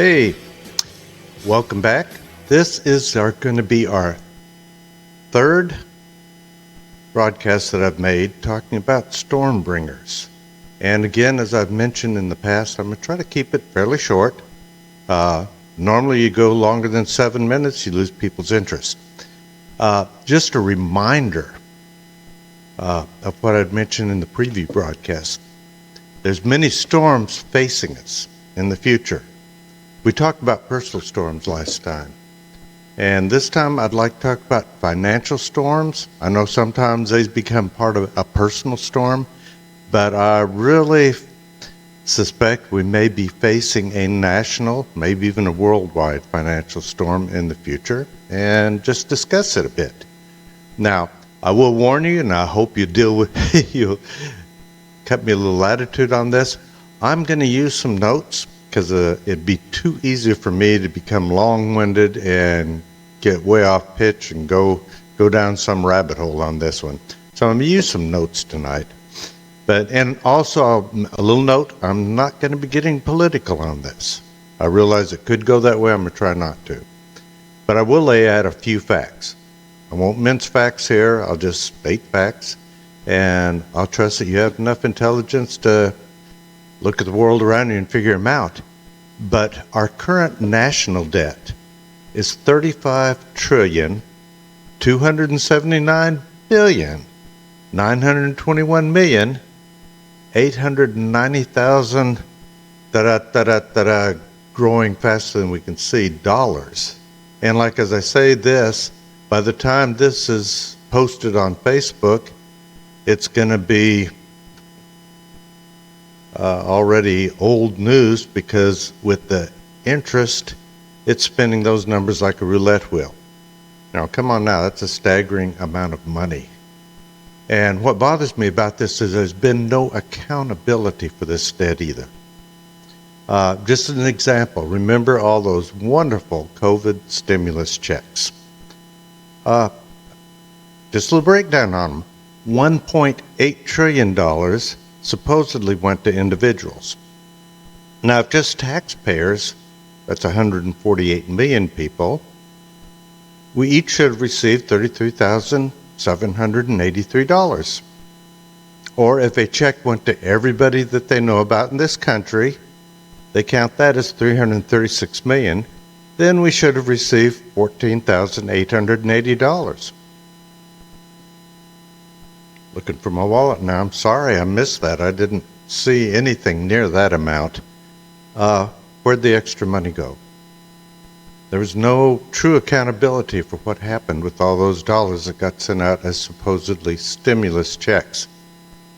Hey, welcome back. This is going to be our third broadcast that I've made talking about Stormbringers. And again, as I've mentioned in the past, I'm going to try to keep it fairly short. Normally you go longer than 7 minutes, you lose people's interest. Just a reminder of what I'd mentioned in the preview broadcast. There's many storms facing us in the future. We talked about personal storms last time. And this time I'd like to talk about financial storms. I know sometimes they become part of a personal storm, but I really suspect we may be facing a national, maybe even a worldwide financial storm in the future, and just discuss it a bit. Now, I will warn you, and I hope you you'll cut me a little latitude on this. I'm going to use some notes because it'd be too easy for me to become long-winded and get way off pitch and go down some rabbit hole on this one. So I'm going to use some notes tonight. And also, a little note, I'm not going to be getting political on this. I realize it could go that way. I'm going to try not to. But I will lay out a few facts. I won't mince facts here. I'll just state facts. And I'll trust that you have enough intelligence to look at the world around you and figure them out. But our current national debt is $35,279,890,000 growing faster than we can see dollars. And like as I say this, by the time this is posted on Facebook, it's going to be already old news, because with the interest, it's spinning those numbers like a roulette wheel. Now, come on now, that's a staggering amount of money. And what bothers me about this is there's been no accountability for this debt either. Just as an example, remember all those wonderful COVID stimulus checks. Just a little breakdown on them. $1.8 trillion supposedly went to individuals. Now, if just taxpayers, that's 148 million people, we each should have received $33,783. Or if a check went to everybody that they know about in this country, they count that as 336 million, then we should have received $14,880. Looking for my wallet now. I'm sorry I missed that. I didn't see anything near that amount. Where'd the extra money go? There was no true accountability for what happened with all those dollars that got sent out as supposedly stimulus checks.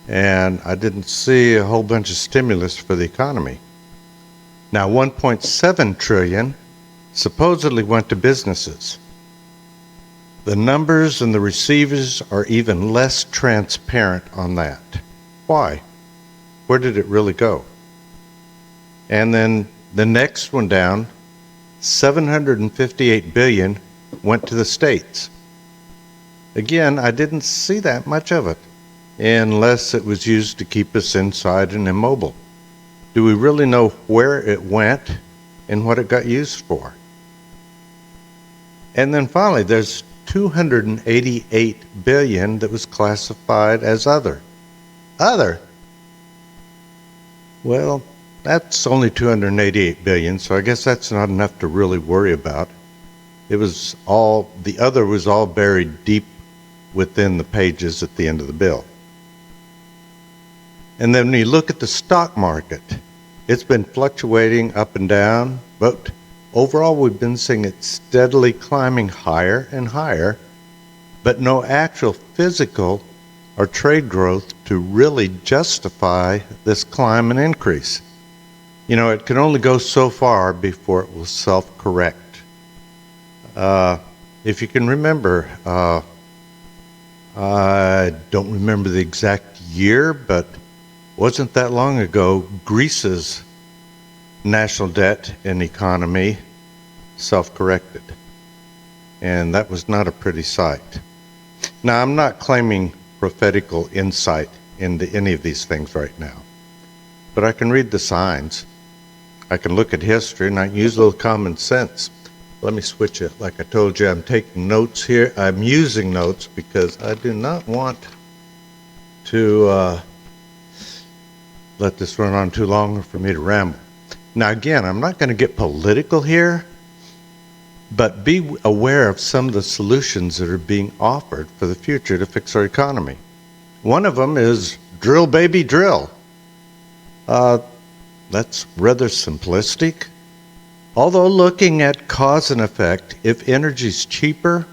And I didn't see a whole bunch of stimulus for the economy. Now, 1.7 trillion supposedly went to businesses. The numbers and the receivers are even less transparent on that. Why? Where did it really go? And then the next one down, 758 billion went to the states. Again, I didn't see that much of it, unless it was used to keep us inside and immobile. Do we really know where it went and what it got used for? And then finally, there's 288 billion that was classified as other. Other? Well, that's only 288 billion, so I guess that's not enough to really worry about. The other was all buried deep within the pages at the end of the bill. And then when you look at the stock market, it's been fluctuating up and down, but overall we've been seeing it steadily climbing higher and higher, but no actual physical or trade growth to really justify this climb and increase. You know, it can only go so far before it will self-correct. If you can remember, I don't remember the exact year, but wasn't that long ago, Greece's national debt and economy self-corrected. And that was not a pretty sight. Now, I'm not claiming prophetical insight into any of these things right now, but I can read the signs. I can look at history and I can use a little common sense. Let me switch it. Like I told you, I'm taking notes here. I'm using notes because I do not want to let this run on too long or for me to ramble. Now again, I'm not going to get political here, but be aware of some of the solutions that are being offered for the future to fix our economy. One of them is drill, baby, drill. That's rather simplistic. Although looking at cause and effect, if energy's cheaper,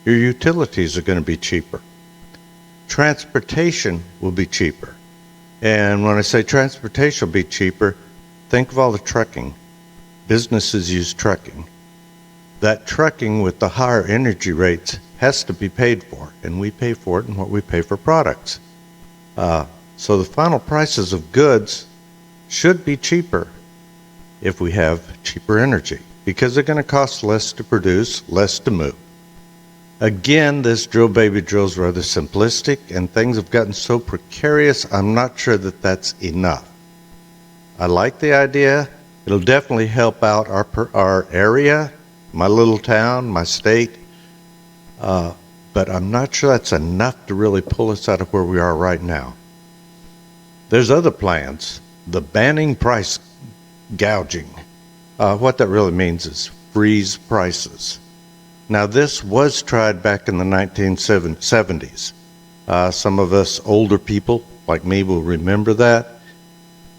your utilities are going to be cheaper. Transportation will be cheaper. And when I say transportation will be cheaper, think of all the trucking. Businesses use trucking. That trucking with the higher energy rates has to be paid for, and we pay for it in what we pay for products. So the final prices of goods should be cheaper if we have cheaper energy, because they're going to cost less to produce, less to move. Again, this drill baby drill is rather simplistic, and things have gotten so precarious, I'm not sure that that's enough. I like the idea. It'll definitely help out our area, my little town, my state, but I'm not sure that's enough to really pull us out of where we are right now. There's other plans. The banning price gouging. What that really means is freeze prices. Now this was tried back in the 1970s. Some of us older people like me will remember that.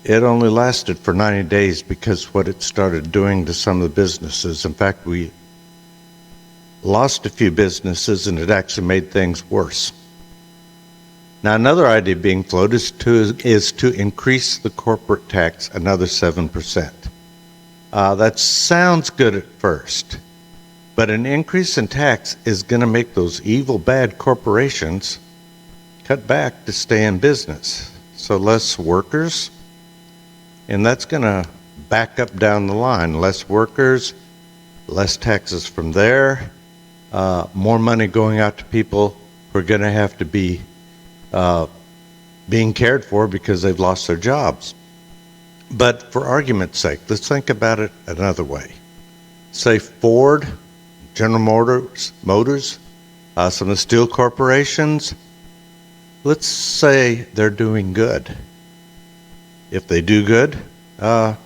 It only lasted for 90 days because what it started doing to some of the businesses. In fact, we lost a few businesses and it actually made things worse. Now another idea being floated is to increase the corporate tax another 7%. That sounds good at first, but an increase in tax is going to make those evil, bad corporations cut back to stay in business. So less workers, and that's going to back up down the line. Less workers, less taxes from there, more money going out to people who are going to have to be being cared for because they've lost their jobs. But for argument's sake, let's think about it another way. Say Ford, General Motors, some of the steel corporations, let's say they're doing good. If they do good, the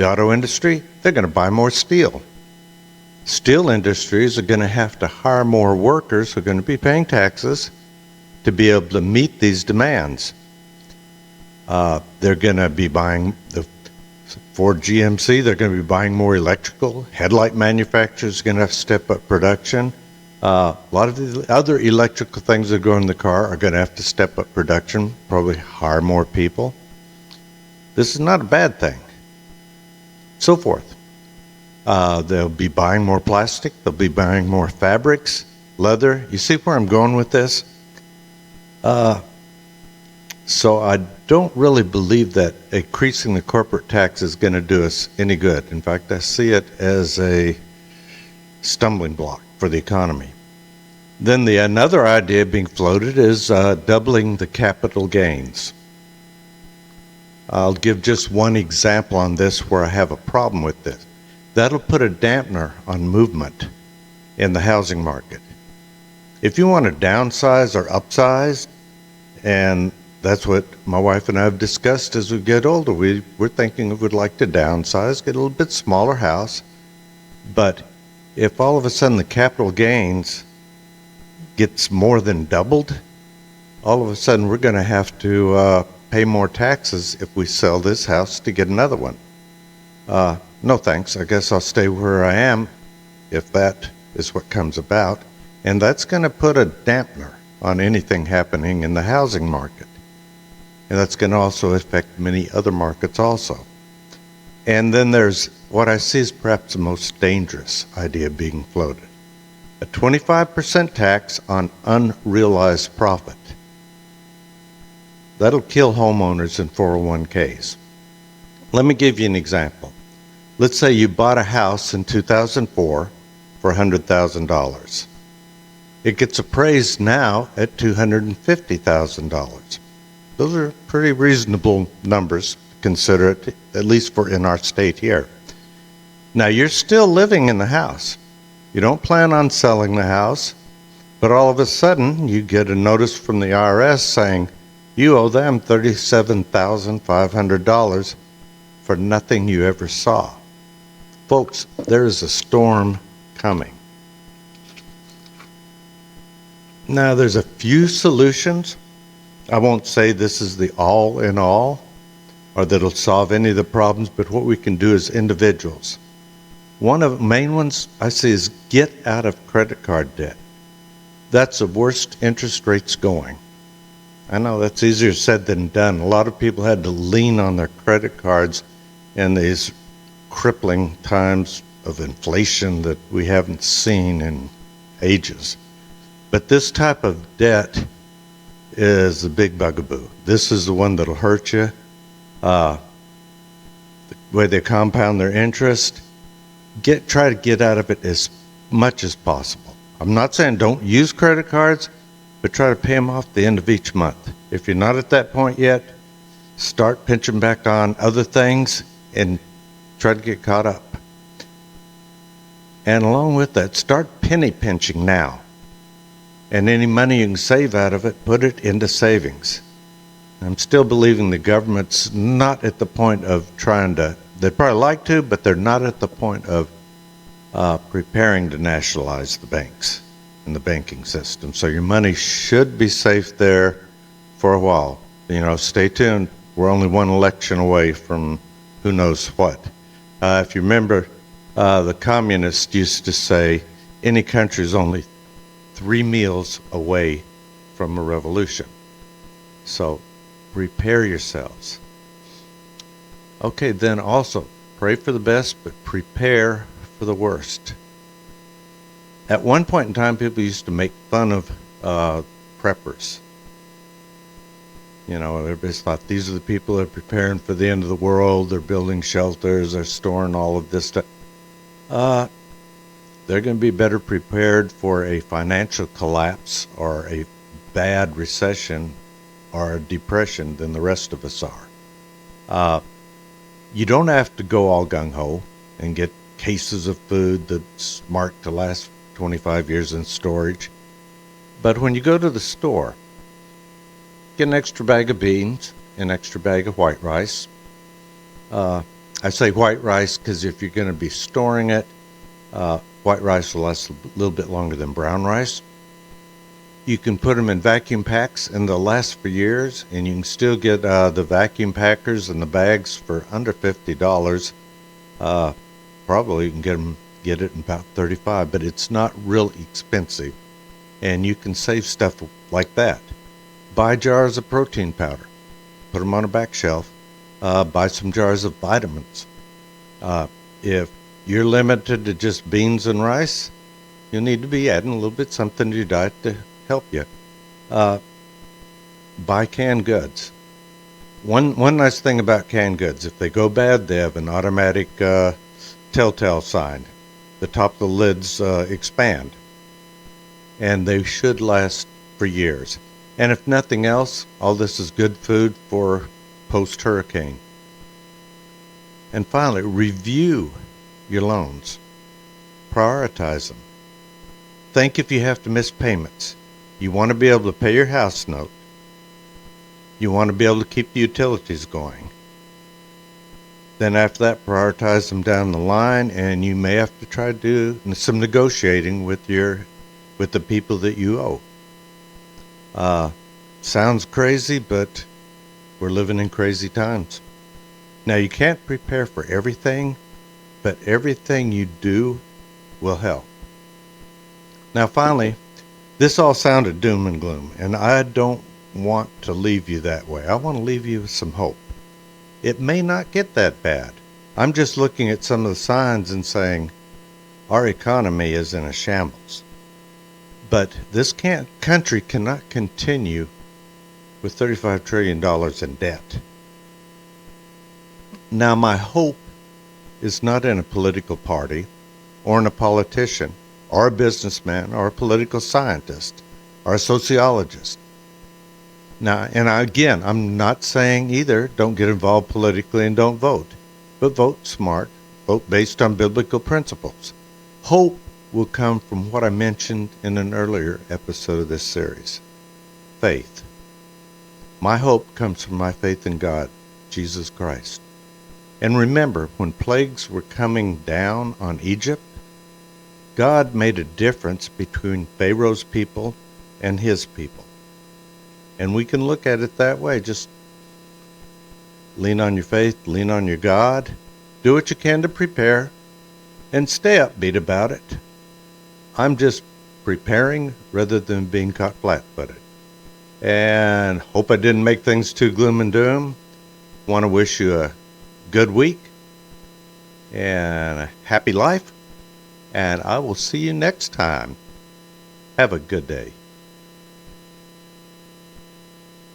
auto industry, they're going to buy more steel. Steel industries are going to have to hire more workers who are going to be paying taxes to be able to meet these demands. They're going to be buying, the Ford GMC, they're going to be buying more electrical. Headlight manufacturers are going to have to step up production. A lot of the other electrical things that go in the car are going to have to step up production, probably hire more people. This is not a bad thing. So forth. They'll be buying more plastic. They'll be buying more fabrics, leather. You see where I'm going with this? So I don't really believe that increasing the corporate tax is going to do us any good. In fact, I see it as a stumbling block for the economy. Then another idea being floated is doubling the capital gains. I'll give just one example on this where I have a problem with this. That'll put a dampener on movement in the housing market. If you want to downsize or upsize, and that's what my wife and I have discussed as we get older. We're thinking we'd like to downsize, get a little bit smaller house. But if all of a sudden the capital gains gets more than doubled, all of a sudden we're going to have to pay more taxes if we sell this house to get another one. No thanks. I guess I'll stay where I am if that is what comes about. And that's going to put a dampener on anything happening in the housing market. And that's going to also affect many other markets also. And then there's what I see is perhaps the most dangerous idea being floated. A 25% tax on unrealized profit. That'll kill homeowners in 401ks. Let me give you an example. Let's say you bought a house in 2004 for $100,000. It gets appraised now at $250,000. Those are pretty reasonable numbers consider it, at least for in our state here. Now, you're still living in the house. You don't plan on selling the house, but all of a sudden you get a notice from the IRS saying you owe them $37,500 for nothing you ever saw. Folks, there is a storm coming. Now, there's a few solutions. I won't say this is the all in all or that it'll solve any of the problems, but what we can do as individuals. One of the main ones I see is get out of credit card debt. That's the worst interest rates going. I know that's easier said than done. A lot of people had to lean on their credit cards in these crippling times of inflation that we haven't seen in ages. But this type of debt is a big bugaboo. This is the one that'll hurt you. The way they compound their interest, try to get out of it as much as possible. I'm not saying don't use credit cards, but try to pay them off at the end of each month. If you're not at that point yet, start pinching back on other things and try to get caught up. And along with that, start penny pinching now. And any money you can save out of it, put it into savings. I'm still believing the government's not at the point of trying to, they'd probably like to, but they're not at the point of preparing to nationalize the banks and the banking system. So your money should be safe there for a while. Stay tuned. We're only one election away from who knows what. If you remember, the communists used to say any country is only 3 meals away from a revolution. So prepare yourselves. Okay, then also pray for the best, but prepare for the worst. At one point in time, people used to make fun of preppers. Everybody thought these are the people that are preparing for the end of the world. They're building shelters. They're storing all of this stuff. They're going to be better prepared for a financial collapse or a bad recession or a depression than the rest of us are. You don't have to go all gung-ho and get cases of food that's marked to last 25 years in storage. But when you go to the store, get an extra bag of beans, an extra bag of white rice. I say white rice because if you're going to be storing it, white rice will last a little bit longer than brown rice. You can put them in vacuum packs and they'll last for years, and you can still get the vacuum packers and the bags for under $50. Probably you can get it in about $35, but it's not real expensive, and you can save stuff like that. Buy jars of protein powder, put them on a back shelf. Buy some jars of vitamins. If you're limited to just beans and rice, you'll need to be adding a little bit something to your diet to help you. Buy canned goods. One nice thing about canned goods, if they go bad, they have an automatic telltale sign. The top of the lids expand, and they should last for years. And if nothing else, all this is good food for post-hurricane. And finally, review your loans. Prioritize them. Think if you have to miss payments. You want to be able to pay your house note. You want to be able to keep the utilities going. Then after that, prioritize them down the line, and you may have to try to do some negotiating with the people that you owe. Sounds crazy, but we're living in crazy times. Now, you can't prepare for everything, but everything you do will help. Now, finally, this all sounded doom and gloom, and I don't want to leave you that way. I want to leave you with some hope. It may not get that bad. I'm just looking at some of the signs and saying, our economy is in a shambles. But this country cannot continue with $35 trillion in debt. Now, my hope is not in a political party or in a politician or a businessman or a political scientist or a sociologist. Now, again, I'm not saying either don't get involved politically and don't vote, but vote smart, vote based on biblical principles. Hope will come from what I mentioned in an earlier episode of this series. Faith. My hope comes from my faith in God, Jesus Christ. And remember, when plagues were coming down on Egypt, God made a difference between Pharaoh's people and his people. And we can look at it that way. Just lean on your faith, lean on your God, do what you can to prepare, and stay upbeat about it. I'm just preparing rather than being caught flat-footed. And hope I didn't make things too gloom and doom. Want to wish you a good week and a happy life. And I will see you next time. Have a good day.